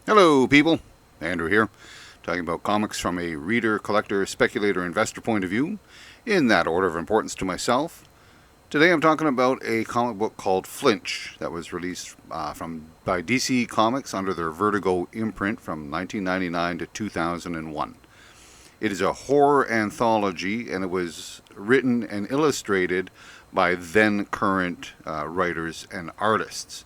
Hello, people. Andrew here, talking about comics from a reader, collector, speculator, investor point of view, in that order of importance to myself. Today I'm talking about a comic book called Flinch that was released by DC Comics under their Vertigo imprint from 1999 to 2001. It is a horror anthology, and it was written and illustrated by then current writers and artists.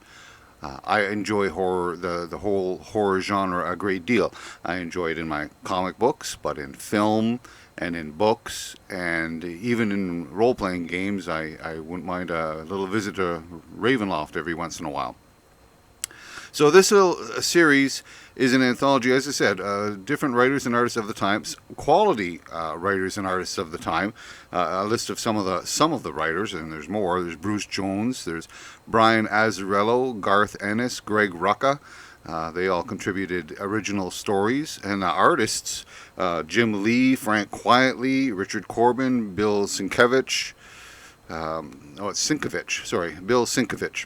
I enjoy horror, the whole horror genre, a great deal. I enjoy it in my comic books, but in film and in books and even in role-playing games, I wouldn't mind a little visit to Ravenloft every once in a while. So this little series is an anthology, as I said, different writers and artists of the time, quality writers and artists of the time. A list of some of the writers, and there's more. There's Bruce Jones, there's Brian Azzarello, Garth Ennis, Greg Rucka. They all contributed original stories, and the artists: Jim Lee, Frank Quietly, Richard Corben, Bill Sienkiewicz. Bill Sienkiewicz.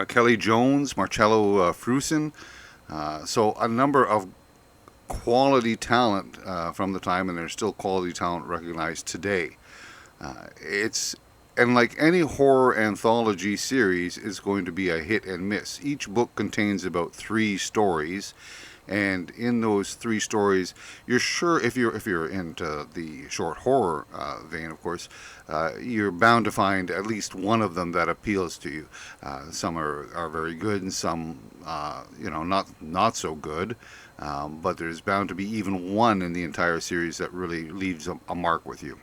Kelly Jones, Marcello Frusin. So a number of quality talent from the time, and there's still quality talent recognized today. And like any horror anthology series, is going to be a hit and miss. Each book contains about 3 stories, and in those 3 stories, you're sure, if you're into the short horror vein, of course, you're bound to find at least one of them that appeals to you. Some are very good, and some not so good. But there's bound to be even one in the entire series that really leaves a mark with you.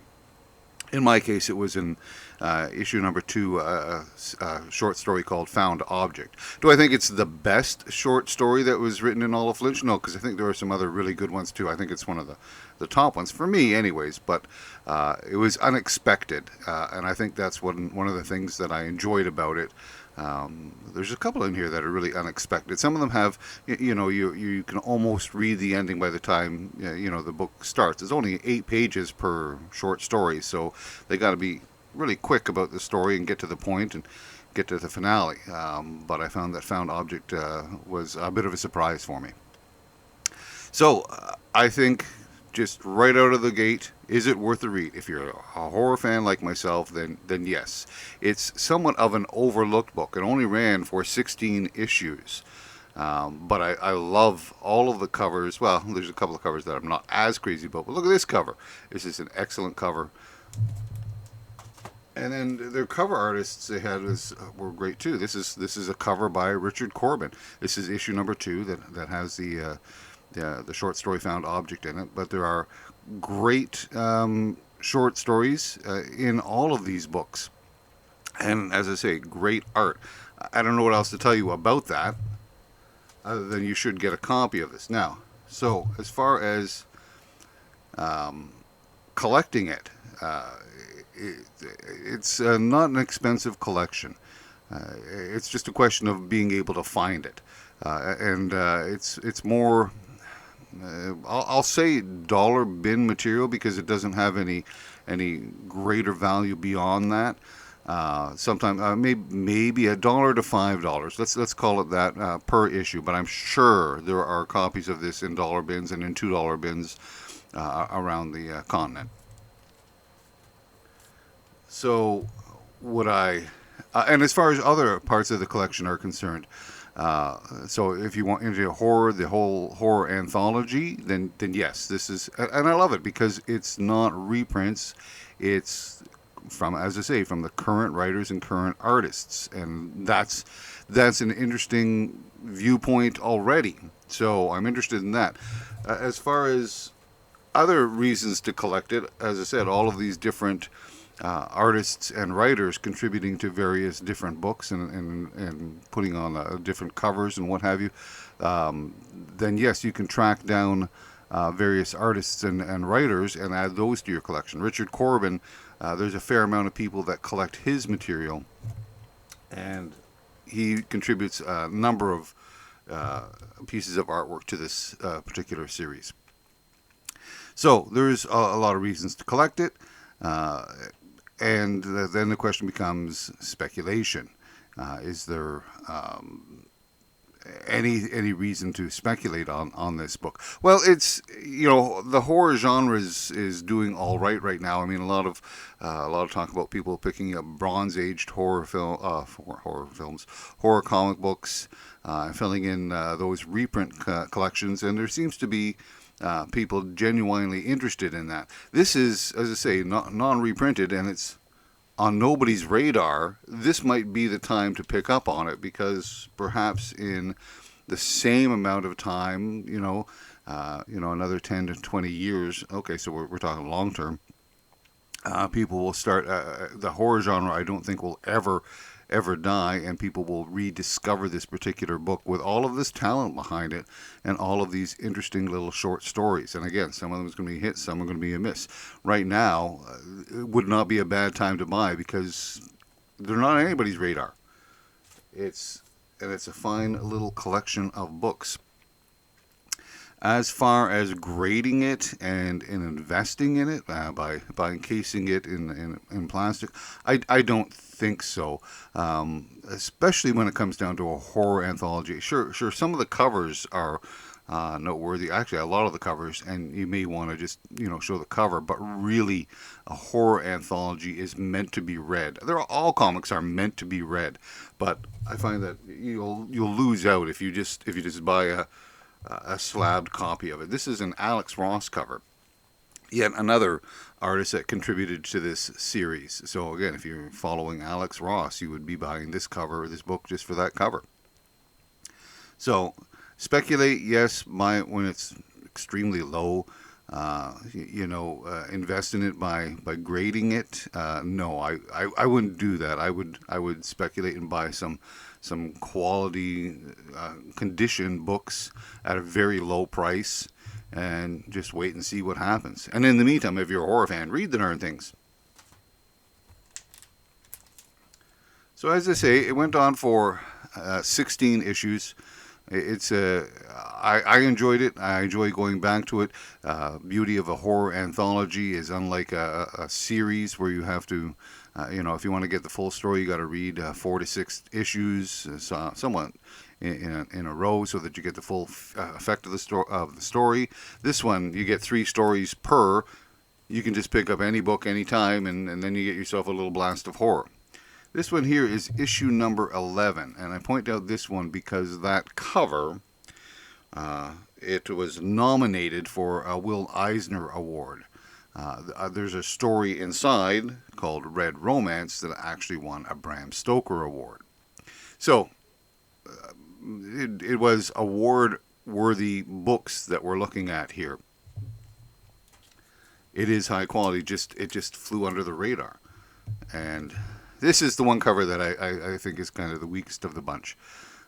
In my case, it was in issue number 2, a short story called Found Object. Do I think it's the best short story that was written in all of Flinch? No, because I think there are some other really good ones too. I think it's one of the top ones, for me anyways, but it was unexpected, and I think that's one of the things that I enjoyed about it. There's a couple in here that are really unexpected. Some of them have, you can almost read the ending by the time the book starts. There's only 8 pages per short story, so they got to be really quick about the story and get to the point and get to the finale. But I found that Found Object was a bit of a surprise for me. So I think, just right out of the gate, is it worth a read? If you're a horror fan like myself, then yes. It's somewhat of an overlooked book. It only ran for 16 issues. But I love all of the covers. Well, there's a couple of covers that I'm not as crazy about, but look at this cover. This is an excellent cover. And then their cover artists they had were great too. This is a cover by Richard Corben. This is issue number 2 that has the short story Found Object in it. But there are great short stories in all of these books, and as I say, great art. I don't know what else to tell you about that, other than you should get a copy of this now. So as far as collecting it, it's not an expensive collection. It's just a question of being able to find it, and it's more. I'll say dollar bin material, because it doesn't have any greater value beyond that. Sometimes maybe $1 to $5. Let's call it that per issue. But I'm sure there are copies of this in dollar bins and in $2 bins around the continent. So would I? And as far as other parts of the collection are concerned. So if you want into horror, the whole horror anthology, then yes, this is, and I love it because it's not reprints. It's from, as I say, from the current writers and current artists, and that's an interesting viewpoint already. So I'm interested in that. As far as other reasons to collect it, as I said, all of these different artists and writers contributing to various different books and putting on different covers and what have you, then yes, you can track down various artists and writers and add those to your collection. Richard Corben, there's a fair amount of people that collect his material, and he contributes a number of pieces of artwork to this particular series. So there's a lot of reasons to collect it. And then the question becomes speculation. Is there any reason to speculate on this book. Well, it's, the horror genre is doing all right now. I mean, a lot of talk about people picking up Bronze Aged horror films, horror comic books, filling in those reprint collections, and there seems to be people genuinely interested in that. This is, as I say, non-reprinted, and it's on nobody's radar. This might be the time to pick up on it, because perhaps in the same amount of time, another 10 to 20 years. Okay, so we're talking long term. People will start the horror genre. I don't think will ever die, and people will rediscover this particular book with all of this talent behind it and all of these interesting little short stories. And again, some of them is going to be hits, some are going to be a miss. Right now, it would not be a bad time to buy, because they're not on anybody's radar. It's a fine little collection of books. As far as grading it and investing in it by encasing it in plastic, I don't think so. Especially when it comes down to a horror anthology. Sure. Some of the covers are noteworthy. Actually, a lot of the covers, and you may want to just show the cover. But really, a horror anthology is meant to be read. All comics are meant to be read, but I find that you'll lose out if you just buy a slabbed copy of it. This is an Alex Ross cover, yet another artist that contributed to this series. So again, if you're following Alex Ross, you would be buying this cover or this book just for that cover. So speculate, yes, buy it when it's extremely low. Invest in it by grading it. No, I wouldn't do that. I would speculate and buy some quality condition books at a very low price, and just wait and see what happens. And in the meantime, if you're a horror fan, read the darn things. So as I say, it went on for 16 issues. I enjoyed it. I enjoy going back to it. Beauty of a horror anthology is unlike a series where you have to, if you want to get the full story, you got to read 4 to 6 issues, somewhat in a row, so that you get the full effect of the story. This one, you get 3 stories per. You can just pick up any book anytime, and then you get yourself a little blast of horror. This one here is issue number 11, and I point out this one because that cover, it was nominated for a Will Eisner Award. There's a story inside called Red Romance that actually won a Bram Stoker Award. So, it was award-worthy books that we're looking at here. It is high quality, it just flew under the radar. And this is the one cover that I think is kind of the weakest of the bunch.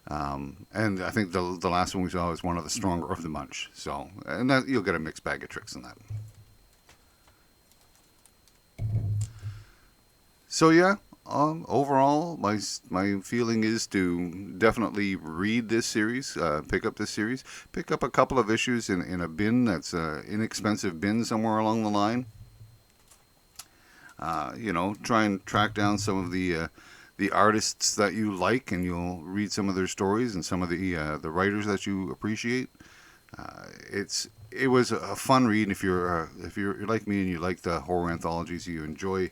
And I think the last one we saw is one of the stronger of the bunch. So, and that, you'll get a mixed bag of tricks in that. So yeah, overall, my feeling is to definitely read this series, pick up this series, pick up a couple of issues in a bin that's an inexpensive bin somewhere along the line. Try and track down some of the artists that you like, and you'll read some of their stories and some of the writers that you appreciate. It was a fun read. If you're like me and you like the horror anthologies, you enjoy,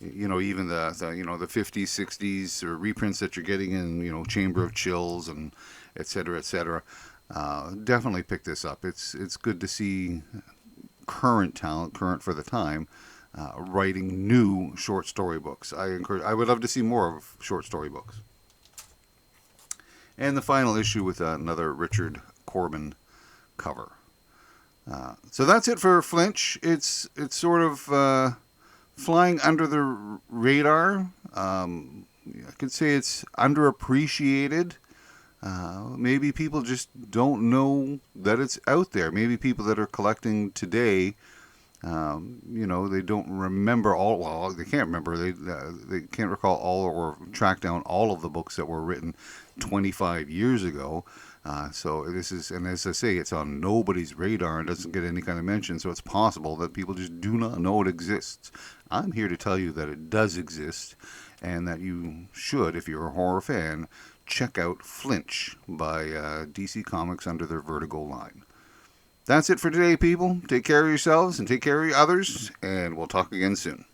even the 50s, 60s or reprints that you're getting in, Chamber of Chills and et cetera, et cetera. Definitely pick this up. It's good to see current talent, current for the time, writing new short story books. I would love to see more of short story books. And the final issue with another Richard Corben cover. So that's it for Flinch. It's sort of flying under the radar. I could say it's underappreciated. Maybe people just don't know that it's out there. Maybe people that are collecting today, they don't remember all. Well, they can't remember. They can't recall all or track down all of the books that were written 25 years ago. So this is, and as I say, it's on nobody's radar and doesn't get any kind of mention. So it's possible that people just do not know it exists. I'm here to tell you that it does exist, and that you should, if you're a horror fan, check out Flinch by DC Comics under their Vertigo line. That's it for today, people. Take care of yourselves and take care of others, and we'll talk again soon.